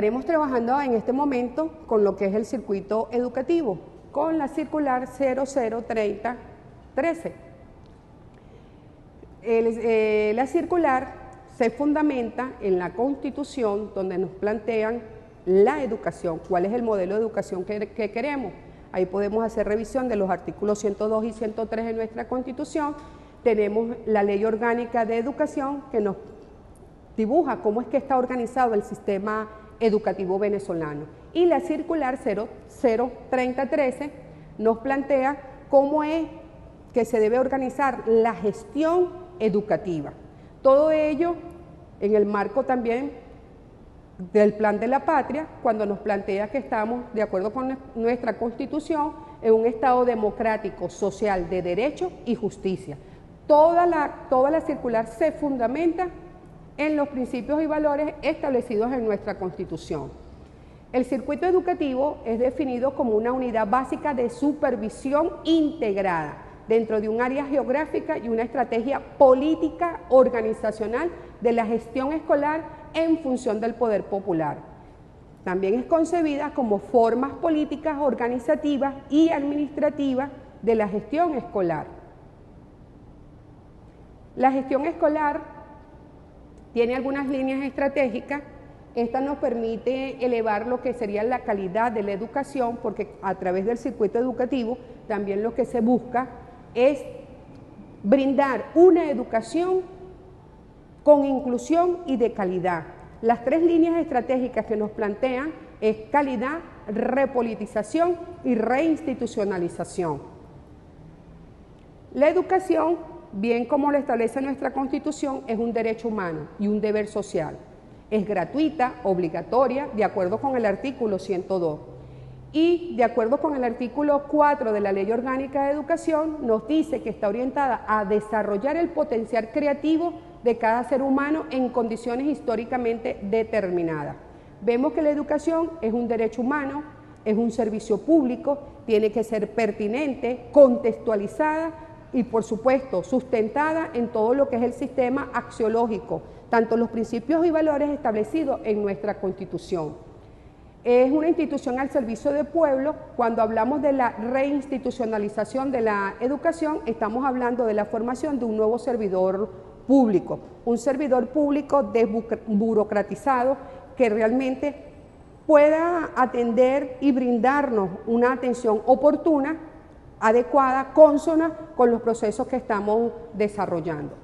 estaremos trabajando en este momento con lo que es el circuito educativo, con la circular 003013. La circular se fundamenta en la Constitución, donde nos plantean la educación, cuál es el modelo de educación que queremos. Ahí podemos hacer revisión de los artículos 102 y 103 de nuestra Constitución. Tenemos la Ley Orgánica de Educación que nos dibuja cómo es que está organizado el sistema educativo venezolano. Y la circular 003013 nos plantea cómo es que se debe organizar la gestión educativa. Todo ello en el marco también del Plan de la Patria, cuando nos plantea que estamos, de acuerdo con nuestra Constitución, en un Estado democrático, social, de derecho y justicia. Toda la circular se fundamenta en los principios y valores establecidos en nuestra Constitución. El circuito educativo es definido como una unidad básica de supervisión integrada dentro de un área geográfica y una estrategia política organizacional de la gestión escolar en función del poder popular. También es concebida como formas políticas, organizativas y administrativas de la gestión escolar. La gestión escolar tiene algunas líneas estratégicas. Esta nos permite elevar lo que sería la calidad de la educación, porque a través del circuito educativo también lo que se busca es brindar una educación con inclusión y de calidad. Las tres líneas estratégicas que nos plantean es calidad, repolitización y reinstitucionalización. La educación, bien como lo establece nuestra Constitución, es un derecho humano y un deber social. Es gratuita, obligatoria, de acuerdo con el artículo 102. Y de acuerdo con el artículo 4 de la Ley Orgánica de Educación, nos dice que está orientada a desarrollar el potencial creativo de cada ser humano en condiciones históricamente determinadas. Vemos que la educación es un derecho humano, es un servicio público, tiene que ser pertinente, contextualizada y, por supuesto, sustentada en todo lo que es el sistema axiológico, tanto los principios y valores establecidos en nuestra Constitución. Es una institución al servicio del pueblo. Cuando hablamos de la reinstitucionalización de la educación, estamos hablando de la formación de un nuevo servidor público, un servidor público desburocratizado que realmente pueda atender y brindarnos una atención oportuna, adecuada, consona con los procesos que estamos desarrollando.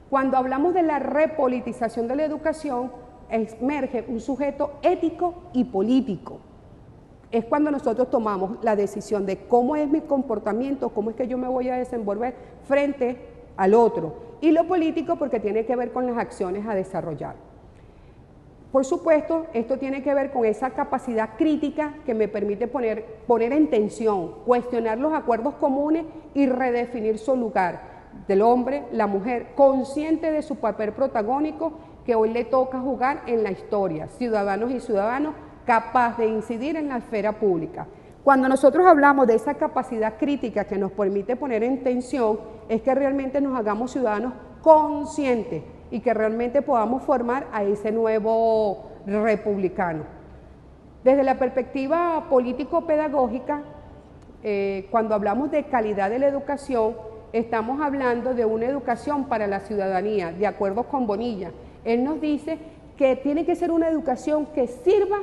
Cuando hablamos de la repolitización de la educación, emerge un sujeto ético y político. Es cuando nosotros tomamos la decisión de cómo es mi comportamiento, cómo es que yo me voy a desenvolver frente al otro. Y lo político porque tiene que ver con las acciones a desarrollar. Por supuesto, esto tiene que ver con esa capacidad crítica que me permite poner en tensión, cuestionar los acuerdos comunes y redefinir su lugar del hombre, la mujer, consciente de su papel protagónico que hoy le toca jugar en la historia, ciudadanos y ciudadanos capaz de incidir en la esfera pública. Cuando nosotros hablamos de esa capacidad crítica que nos permite poner en tensión, es que realmente nos hagamos ciudadanos conscientes y que realmente podamos formar a ese nuevo republicano. Desde la perspectiva político-pedagógica, cuando hablamos de calidad de la educación, estamos hablando de una educación para la ciudadanía, de acuerdo con Bonilla. Él nos dice que tiene que ser una educación que sirva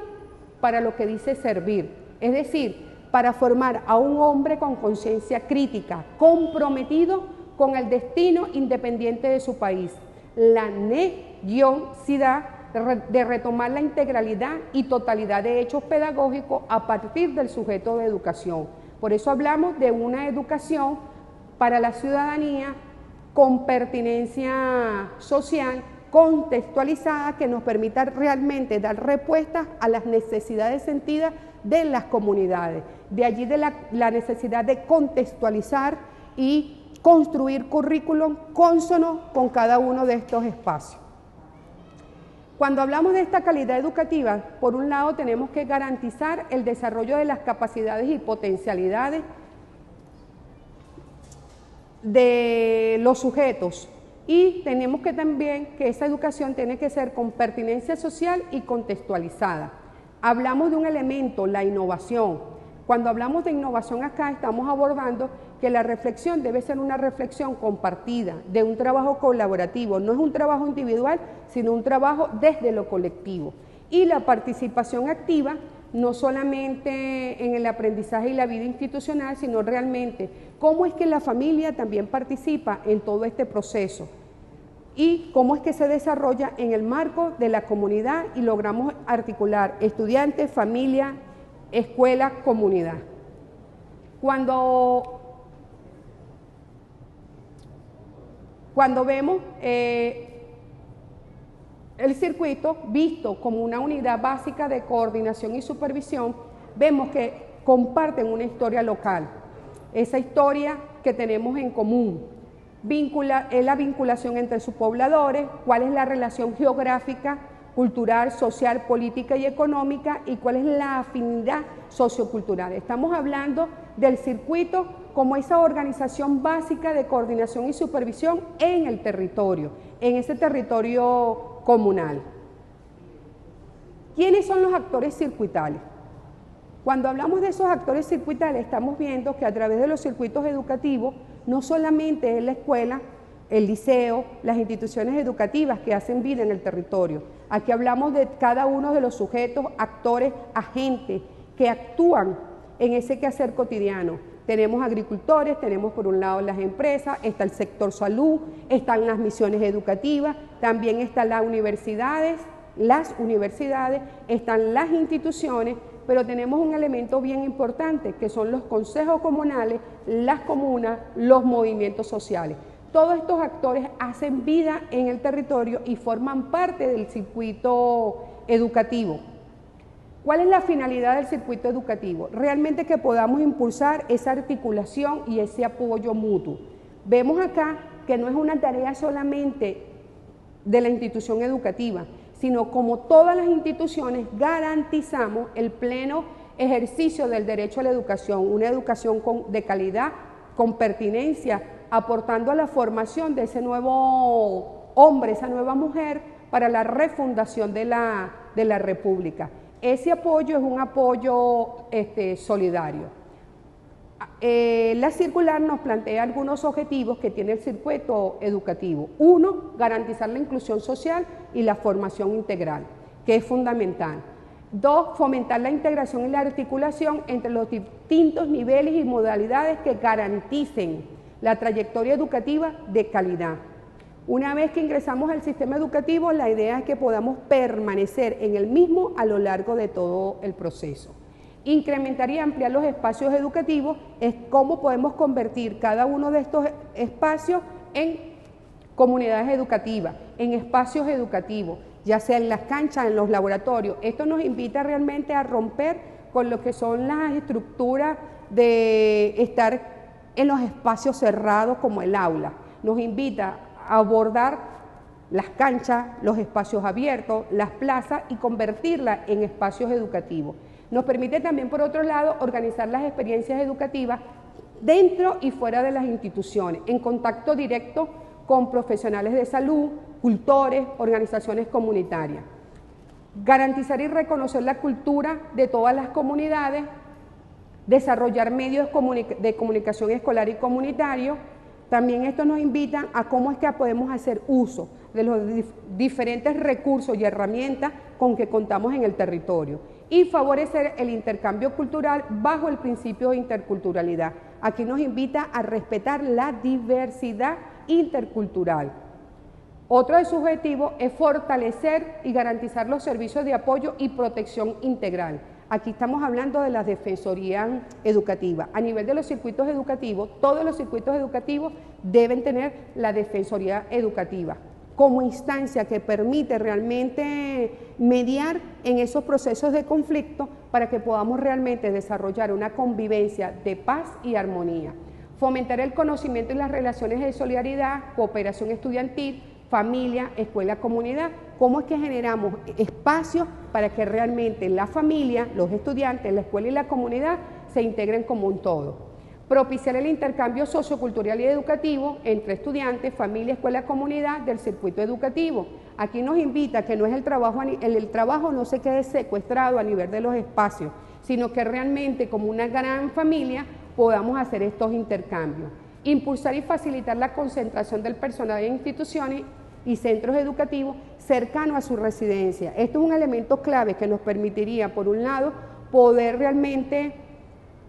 para lo que dice servir, es decir, para formar a un hombre con conciencia crítica, comprometido con el destino independiente de su país. La necesidad de retomar la integralidad y totalidad de hechos pedagógicos a partir del sujeto de educación. Por eso hablamos de una educación para la ciudadanía con pertinencia social, contextualizada, que nos permita realmente dar respuestas a las necesidades sentidas de las comunidades. De allí de la necesidad de contextualizar y construir currículum cónsono con cada uno de estos espacios. Cuando hablamos de esta calidad educativa, por un lado tenemos que garantizar el desarrollo de las capacidades y potencialidades de los sujetos, y tenemos que también que esa educación tiene que ser con pertinencia social y contextualizada. Hablamos de un elemento, la innovación. Cuando hablamos de innovación acá estamos abordando que la reflexión debe ser una reflexión compartida, de un trabajo colaborativo, no es un trabajo individual, sino un trabajo desde lo colectivo. Y la participación activa, no solamente en el aprendizaje y la vida institucional, sino realmente cómo es que la familia también participa en todo este proceso y cómo es que se desarrolla en el marco de la comunidad y logramos articular estudiantes, familia, escuela, comunidad. Cuando vemos el circuito visto como una unidad básica de coordinación y supervisión, vemos que comparten una historia local, esa historia que tenemos en común, es la vinculación entre sus pobladores, cuál es la relación geográfica, cultural, social, política y económica y cuál es la afinidad sociocultural. Estamos hablando del circuito como esa organización básica de coordinación y supervisión en el territorio, en ese territorio comunal. ¿Quiénes son los actores circuitales? Cuando hablamos de esos actores circuitales estamos viendo que a través de los circuitos educativos no solamente es la escuela, el liceo, las instituciones educativas que hacen vida en el territorio. Aquí hablamos de cada uno de los sujetos, actores, agentes que actúan en ese quehacer cotidiano. Tenemos agricultores, tenemos por un lado las empresas, está el sector salud, están las misiones educativas, también están las universidades, están las instituciones, pero tenemos un elemento bien importante que son los consejos comunales, las comunas, los movimientos sociales. Todos estos actores hacen vida en el territorio y forman parte del circuito educativo. ¿Cuál es la finalidad del circuito educativo? Realmente que podamos impulsar esa articulación y ese apoyo mutuo. Vemos acá que no es una tarea solamente de la institución educativa, sino como todas las instituciones garantizamos el pleno ejercicio del derecho a la educación, una educación de calidad, con pertinencia, aportando a la formación de ese nuevo hombre, esa nueva mujer, para la refundación de la República. Ese apoyo es un apoyo solidario. La circular nos plantea algunos objetivos que tiene el circuito educativo. Uno, garantizar la inclusión social y la formación integral, que es fundamental. Dos, fomentar la integración y la articulación entre los distintos niveles y modalidades que garanticen la trayectoria educativa de calidad. Una vez que ingresamos al sistema educativo, la idea es que podamos permanecer en el mismo a lo largo de todo el proceso. Incrementar y ampliar los espacios educativos es cómo podemos convertir cada uno de estos espacios en comunidades educativas, en espacios educativos, ya sea en las canchas, en los laboratorios. Esto nos invita realmente a romper con lo que son las estructuras de estar en los espacios cerrados como el aula. Nos invita a abordar las canchas, los espacios abiertos, las plazas y convertirlas en espacios educativos. Nos permite también, por otro lado, organizar las experiencias educativas dentro y fuera de las instituciones, en contacto directo con profesionales de salud, cultores, organizaciones comunitarias. Garantizar y reconocer la cultura de todas las comunidades, desarrollar medios de comunicación escolar y comunitario. También esto nos invita a cómo es que podemos hacer uso de los diferentes recursos y herramientas con que contamos en el territorio y favorecer el intercambio cultural bajo el principio de interculturalidad. Aquí nos invita a respetar la diversidad intercultural. Otro de sus objetivos es fortalecer y garantizar los servicios de apoyo y protección integral. Aquí estamos hablando de las defensorías educativas. A nivel de los circuitos educativos, todos los circuitos educativos deben tener la defensoría educativa como instancia que permite realmente mediar en esos procesos de conflicto para que podamos realmente desarrollar una convivencia de paz y armonía. Fomentar el conocimiento y las relaciones de solidaridad, cooperación estudiantil, familia, escuela, comunidad. ¿Cómo es que generamos espacios para que realmente la familia, los estudiantes, la escuela y la comunidad se integren como un todo? propiciar el intercambio sociocultural y educativo entre estudiantes, familia, escuela, comunidad del circuito educativo. Aquí nos invita a que no es el trabajo no se quede secuestrado a nivel de los espacios, sino que realmente como una gran familia podamos hacer estos intercambios. Impulsar y facilitar la concentración del personal en instituciones y centros educativos cercanos a su residencia. Esto es un elemento clave que nos permitiría, por un lado, poder realmente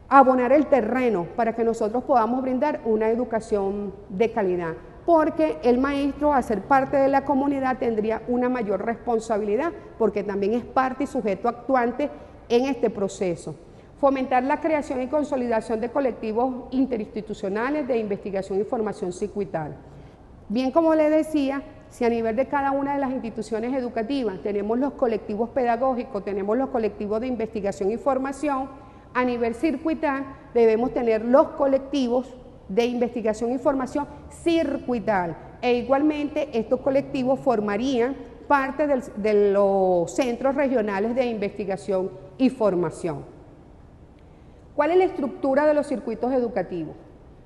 abonar el terreno para que nosotros podamos brindar una educación de calidad, porque el maestro, al ser parte de la comunidad, tendría una mayor responsabilidad, porque también es parte y sujeto actuante en este proceso. Fomentar la creación y consolidación de colectivos interinstitucionales de investigación y formación circuital. Bien, como le decía, si a nivel de cada una de las instituciones educativas tenemos los colectivos pedagógicos, tenemos los colectivos de investigación y formación, a nivel circuital debemos tener los colectivos de investigación y formación circuital, e igualmente estos colectivos formarían parte de los centros regionales de investigación y formación. ¿Cuál es la estructura de los circuitos educativos?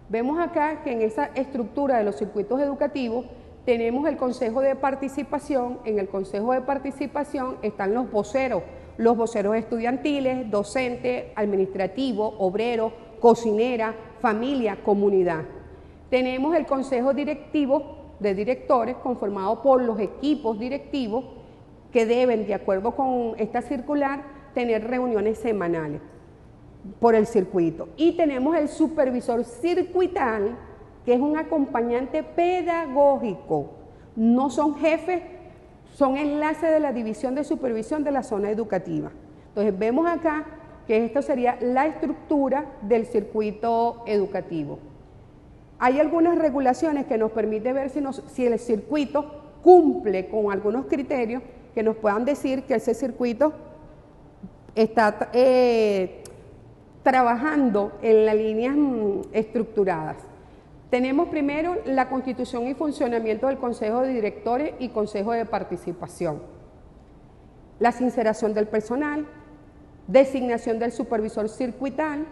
Vemos acá que en esa estructura de los circuitos educativos tenemos el Consejo de Participación. En el Consejo de Participación están los voceros estudiantiles, docentes, administrativos, obreros, cocinera, familia, comunidad. Tenemos el Consejo Directivo de Directores conformado por los equipos directivos que deben, de acuerdo con esta circular, tener reuniones semanales por el circuito. Y tenemos el supervisor circuital, que es un acompañante pedagógico. No son jefes, son enlaces de la división de supervisión de la zona educativa. Entonces vemos acá que esto sería la estructura del circuito educativo. Hay algunas regulaciones que nos permiten ver si el circuito cumple con algunos criterios que nos puedan decir que ese circuito está trabajando en las líneas estructuradas. Tenemos primero la constitución y funcionamiento del Consejo de Directores y Consejo de Participación, la sinceración del personal, designación del supervisor circuital,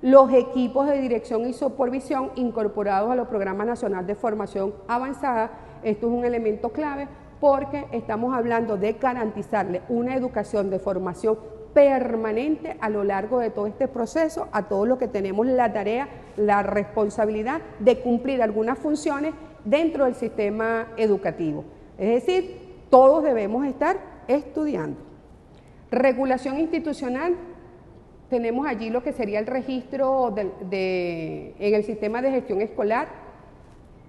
los equipos de dirección y supervisión incorporados a los programas nacionales de formación avanzada. Esto es un elemento clave porque estamos hablando de garantizarle una educación de formación permanente a lo largo de todo este proceso a todos los que tenemos la tarea, la responsabilidad de cumplir algunas funciones dentro del sistema educativo. Es decir, todos debemos estar estudiando. Regulación institucional, tenemos allí lo que sería el registro en el sistema de gestión escolar.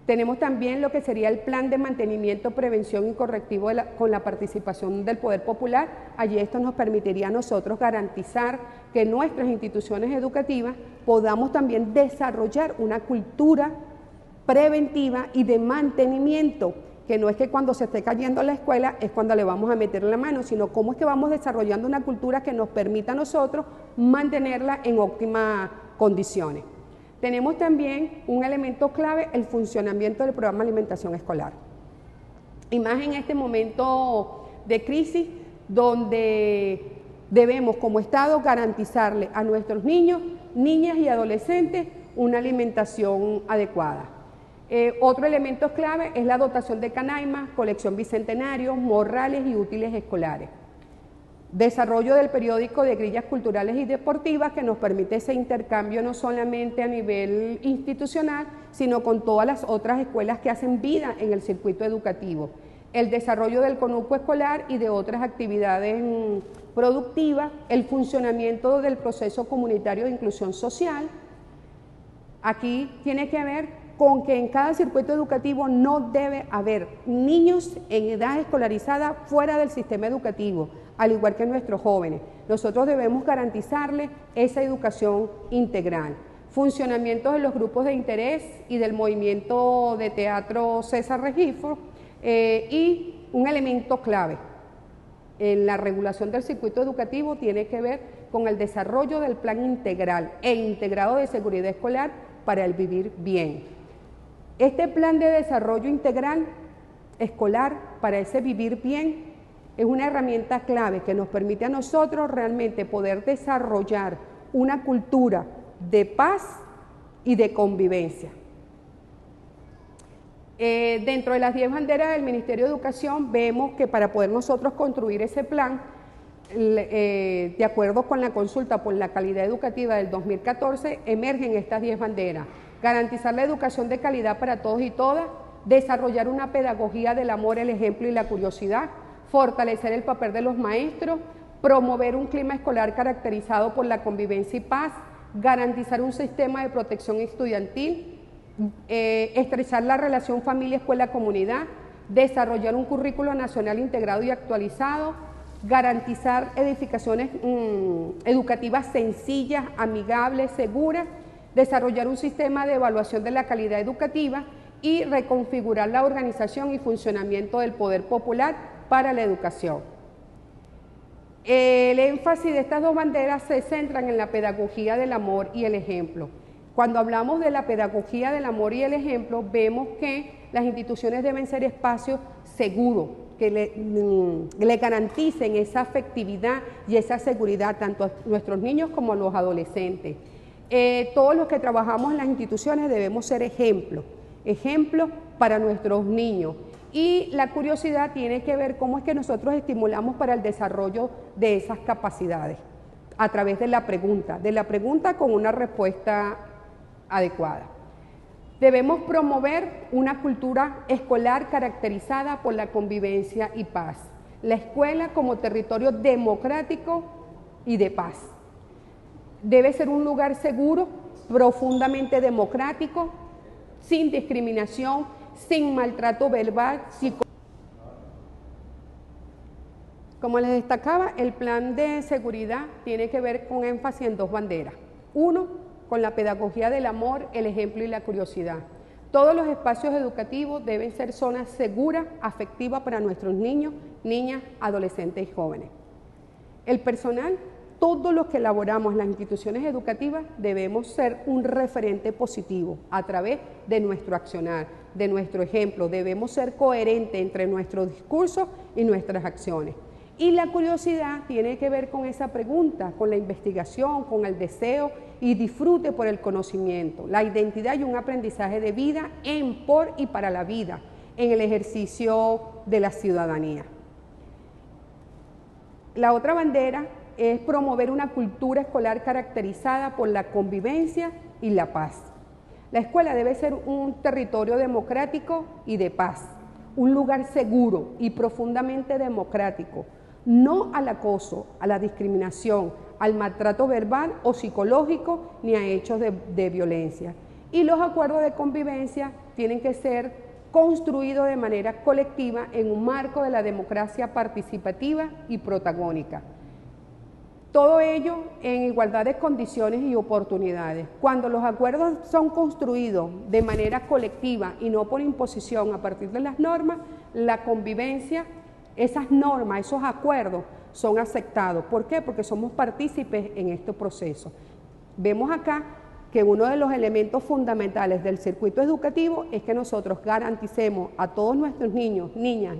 Tenemos también lo que sería el plan de mantenimiento, prevención y correctivo con la participación del Poder Popular. Allí esto nos permitiría a nosotros garantizar que nuestras instituciones educativas podamos también desarrollar una cultura preventiva y de mantenimiento, que no es que cuando se esté cayendo la escuela es cuando le vamos a meter la mano, sino cómo es que vamos desarrollando una cultura que nos permita a nosotros mantenerla en óptimas condiciones. Tenemos también un elemento clave, el funcionamiento del programa de alimentación escolar. Y más en este momento de crisis, donde debemos como Estado garantizarle a nuestros niños, niñas y adolescentes una alimentación adecuada. Otro elemento clave es la dotación de canaimas, colección bicentenario, morrales y útiles escolares. Desarrollo del periódico de grillas culturales y deportivas que nos permite ese intercambio no solamente a nivel institucional, sino con todas las otras escuelas que hacen vida en el circuito educativo. El desarrollo del conuco escolar y de otras actividades productivas, el funcionamiento del proceso comunitario de inclusión social. Aquí tiene que ver con que en cada circuito educativo no debe haber niños en edad escolarizada fuera del sistema educativo, al igual que nuestros jóvenes. Nosotros debemos garantizarles esa educación integral. Funcionamiento de los grupos de interés y del movimiento de teatro César Regifo, y un elemento clave en la regulación del circuito educativo tiene que ver con el desarrollo del plan integral e integrado de seguridad escolar para el vivir bien. Este plan de desarrollo integral escolar para ese vivir bien es una herramienta clave que nos permite a nosotros realmente poder desarrollar una cultura de paz y de convivencia. Dentro de las 10 banderas del Ministerio de Educación vemos que para poder nosotros construir ese plan, de acuerdo con la consulta por la calidad educativa del 2014, emergen estas 10 banderas: garantizar la educación de calidad para todos y todas, desarrollar una pedagogía del amor, el ejemplo y la curiosidad, fortalecer el papel de los maestros, promover un clima escolar caracterizado por la convivencia y paz, garantizar un sistema de protección estudiantil, estrechar la relación familia-escuela-comunidad, desarrollar un currículo nacional integrado y actualizado, garantizar edificaciones educativas sencillas, amigables, seguras, desarrollar un sistema de evaluación de la calidad educativa y reconfigurar la organización y funcionamiento del poder popular para la educación. El énfasis de estas dos banderas se centran en la pedagogía del amor y el ejemplo. Cuando hablamos de la pedagogía del amor y el ejemplo, vemos que las instituciones deben ser espacios seguros, que le garanticen esa afectividad y esa seguridad tanto a nuestros niños como a los adolescentes. Todos los que trabajamos en las instituciones debemos ser ejemplos para nuestros niños. Y la curiosidad tiene que ver cómo es que nosotros estimulamos para el desarrollo de esas capacidades, a través de la pregunta con una respuesta adecuada. Debemos promover una cultura escolar caracterizada por la convivencia y paz. La escuela como territorio democrático y de paz. Debe ser un lugar seguro, profundamente democrático, sin discriminación, sin maltrato verbal, Como les destacaba, el plan de seguridad tiene que ver con énfasis en dos banderas. Uno, con la pedagogía del amor, el ejemplo y la curiosidad. Todos los espacios educativos deben ser zonas seguras, afectivas para nuestros niños, niñas, adolescentes y jóvenes. El personal, todos los que elaboramos las instituciones educativas, debemos ser un referente positivo a través de nuestro accionar, de nuestro ejemplo. Debemos ser coherentes entre nuestro discurso y nuestras acciones. Y la curiosidad tiene que ver con esa pregunta, con la investigación, con el deseo y disfrute por el conocimiento, la identidad y un aprendizaje de vida en, por y para la vida, en el ejercicio de la ciudadanía. La otra bandera es promover una cultura escolar caracterizada por la convivencia y la paz. La escuela debe ser un territorio democrático y de paz, un lugar seguro y profundamente democrático, no al acoso, a la discriminación, al maltrato verbal o psicológico, ni a hechos de violencia. Y los acuerdos de convivencia tienen que ser construidos de manera colectiva en un marco de la democracia participativa y protagónica. Todo ello en igualdad de condiciones y oportunidades. Cuando los acuerdos son construidos de manera colectiva y no por imposición a partir de las normas, la convivencia, esas normas, esos acuerdos son aceptados. ¿Por qué? Porque somos partícipes en este proceso. Vemos acá que uno de los elementos fundamentales del circuito educativo es que nosotros garanticemos a todos nuestros niños, niñas,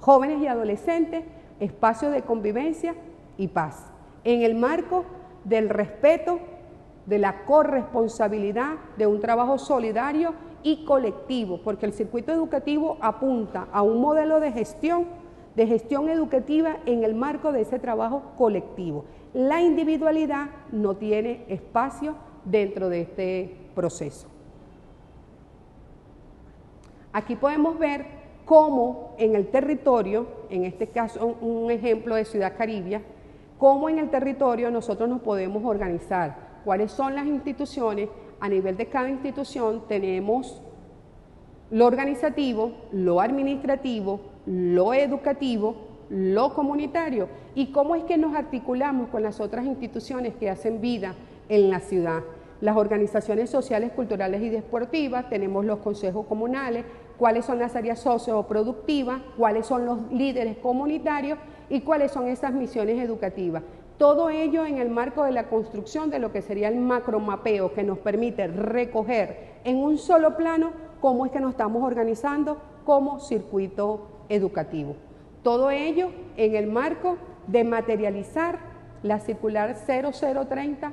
jóvenes y adolescentes espacios de convivencia y paz, en el marco del respeto, de la corresponsabilidad, de un trabajo solidario y colectivo, porque el circuito educativo apunta a un modelo de gestión educativa en el marco de ese trabajo colectivo. La individualidad no tiene espacio dentro de este proceso. Aquí podemos ver cómo en el territorio, en este caso un ejemplo de Ciudad Caribia, cómo en el territorio nosotros nos podemos organizar, cuáles son las instituciones. A nivel de cada institución tenemos lo organizativo, lo administrativo, lo educativo, lo comunitario, y cómo es que nos articulamos con las otras instituciones que hacen vida en la ciudad. Las organizaciones sociales, culturales y deportivas, tenemos los consejos comunales, cuáles son las áreas socioproductivas, cuáles son los líderes comunitarios y cuáles son esas misiones educativas. Todo ello en el marco de la construcción de lo que sería el macromapeo, que nos permite recoger en un solo plano cómo es que nos estamos organizando como circuito educativo. Todo ello en el marco de materializar la circular 0030-13.